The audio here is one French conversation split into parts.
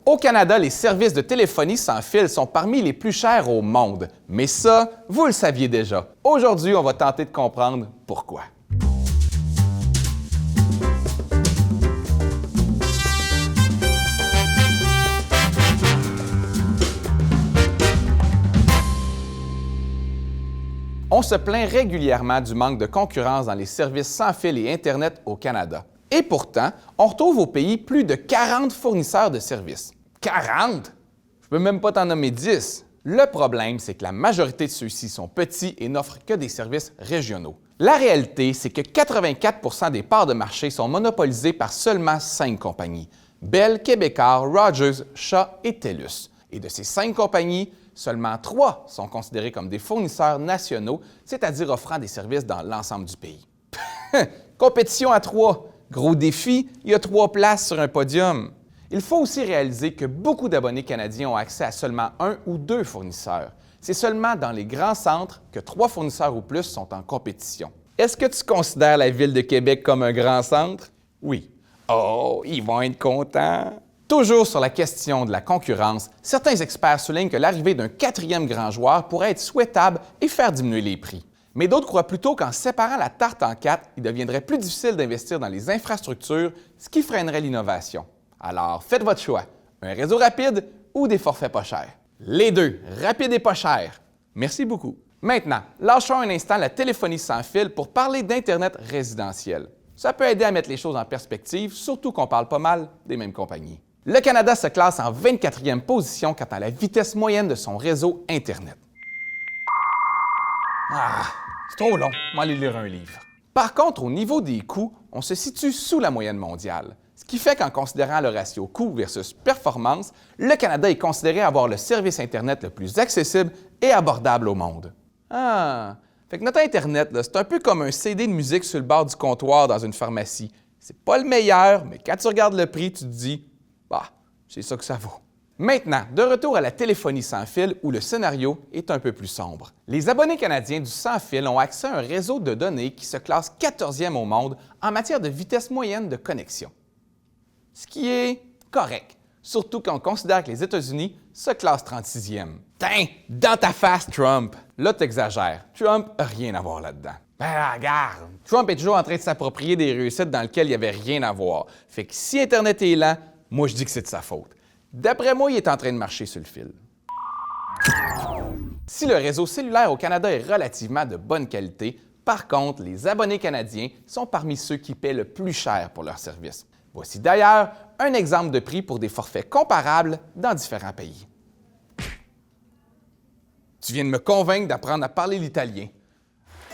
Au Canada, les services de téléphonie sans fil sont parmi les plus chers au monde. Mais ça, vous le saviez déjà. Aujourd'hui, on va tenter de comprendre pourquoi. On se plaint régulièrement du manque de concurrence dans les services sans fil et Internet au Canada. Et pourtant, on retrouve au pays plus de 40 fournisseurs de services. 40? Je peux même pas t'en nommer 10. Le problème, c'est que la majorité de ceux-ci sont petits et n'offrent que des services régionaux. La réalité, c'est que 84 des parts de marché sont monopolisées par seulement 5 compagnies: Bell, Québecor, Rogers, Shaw et TELUS. Et de ces 5 compagnies, seulement 3 sont considérés comme des fournisseurs nationaux, c'est-à-dire offrant des services dans l'ensemble du pays. Compétition à 3. Gros défi, il y a 3 places sur un podium. Il faut aussi réaliser que beaucoup d'abonnés canadiens ont accès à seulement 1 ou 2 fournisseurs. C'est seulement dans les grands centres que 3 fournisseurs ou plus sont en compétition. Est-ce que tu considères la Ville de Québec comme un grand centre? Oui. Oh, ils vont être contents! Toujours sur la question de la concurrence, certains experts soulignent que l'arrivée d'un 4e grand joueur pourrait être souhaitable et faire diminuer les prix. Mais d'autres croient plutôt qu'en séparant la tarte en 4, il deviendrait plus difficile d'investir dans les infrastructures, ce qui freinerait l'innovation. Alors, faites votre choix. Un réseau rapide ou des forfaits pas chers? Les deux, rapide et pas cher. Merci beaucoup. Maintenant, lâchons un instant la téléphonie sans fil pour parler d'Internet résidentiel. Ça peut aider à mettre les choses en perspective, surtout qu'on parle pas mal des mêmes compagnies. Le Canada se classe en 24e position quant à la vitesse moyenne de son réseau Internet. Ah, c'est trop long. On va aller lire un livre. Par contre, au niveau des coûts, on se situe sous la moyenne mondiale. Ce qui fait qu'en considérant le ratio coût versus performance, le Canada est considéré avoir le service Internet le plus accessible et abordable au monde. Ah, fait que notre Internet, c'est un peu comme un CD de musique sur le bord du comptoir dans une pharmacie. C'est pas le meilleur, mais quand tu regardes le prix, tu te dis « Bah, c'est ça que ça vaut ». Maintenant, de retour à la téléphonie sans fil où le scénario est un peu plus sombre. Les abonnés canadiens du sans fil ont accès à un réseau de données qui se classe 14e au monde en matière de vitesse moyenne de connexion. Ce qui est correct, surtout quand on considère que les États-Unis se classent 36e. Tain, dans ta face, Trump! Là, t'exagères. Trump n'a rien à voir là-dedans. Ben, regarde, Trump est toujours en train de s'approprier des réussites dans lesquelles il n'y avait rien à voir. Fait que si Internet est lent, moi je dis que c'est de sa faute. D'après moi, il est en train de marcher sur le fil. Si le réseau cellulaire au Canada est relativement de bonne qualité, par contre, les abonnés canadiens sont parmi ceux qui paient le plus cher pour leurs services. Voici d'ailleurs un exemple de prix pour des forfaits comparables dans différents pays. Tu viens de me convaincre d'apprendre à parler l'italien.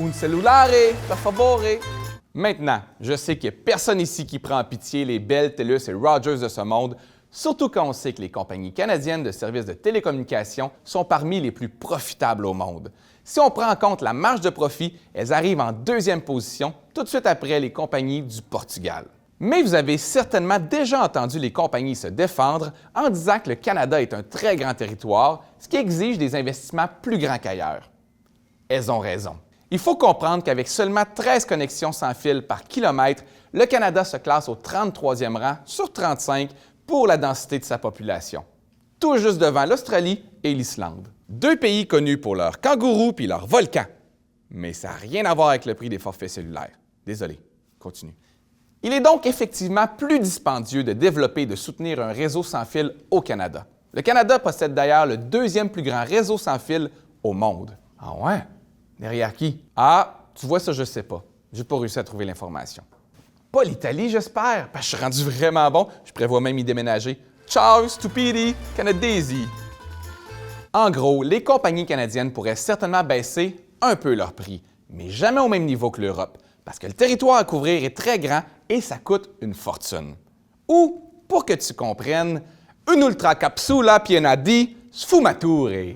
Un cellulare, per favore. Maintenant, je sais qu'il n'y a personne ici qui prend en pitié les Bell, TELUS et Rogers de ce monde, surtout quand on sait que les compagnies canadiennes de services de télécommunications sont parmi les plus profitables au monde. Si on prend en compte la marge de profit, elles arrivent en 2e position, tout de suite après les compagnies du Portugal. Mais vous avez certainement déjà entendu les compagnies se défendre en disant que le Canada est un très grand territoire, ce qui exige des investissements plus grands qu'ailleurs. Elles ont raison. Il faut comprendre qu'avec seulement 13 connexions sans fil par kilomètre, le Canada se classe au 33e rang sur 35 pour la densité de sa population, tout juste devant l'Australie et l'Islande. 2 pays connus pour leurs kangourous puis leurs volcans. Mais ça n'a rien à voir avec le prix des forfaits cellulaires. Désolé, continue. Il est donc effectivement plus dispendieux de développer et de soutenir un réseau sans fil au Canada. Le Canada possède d'ailleurs le 2e plus grand réseau sans fil au monde. Ah ouais? Derrière qui? Ah, tu vois ça, je sais pas. J'ai pas réussi à trouver l'information. Pas l'Italie, j'espère, parce que je suis rendu vraiment bon. Je prévois même y déménager. Ciao, stupidi, canadesi! En gros, les compagnies canadiennes pourraient certainement baisser un peu leur prix, mais jamais au même niveau que l'Europe, parce que le territoire à couvrir est très grand et ça coûte une fortune. Ou, pour que tu comprennes, une ultra capsula piena di sfumature.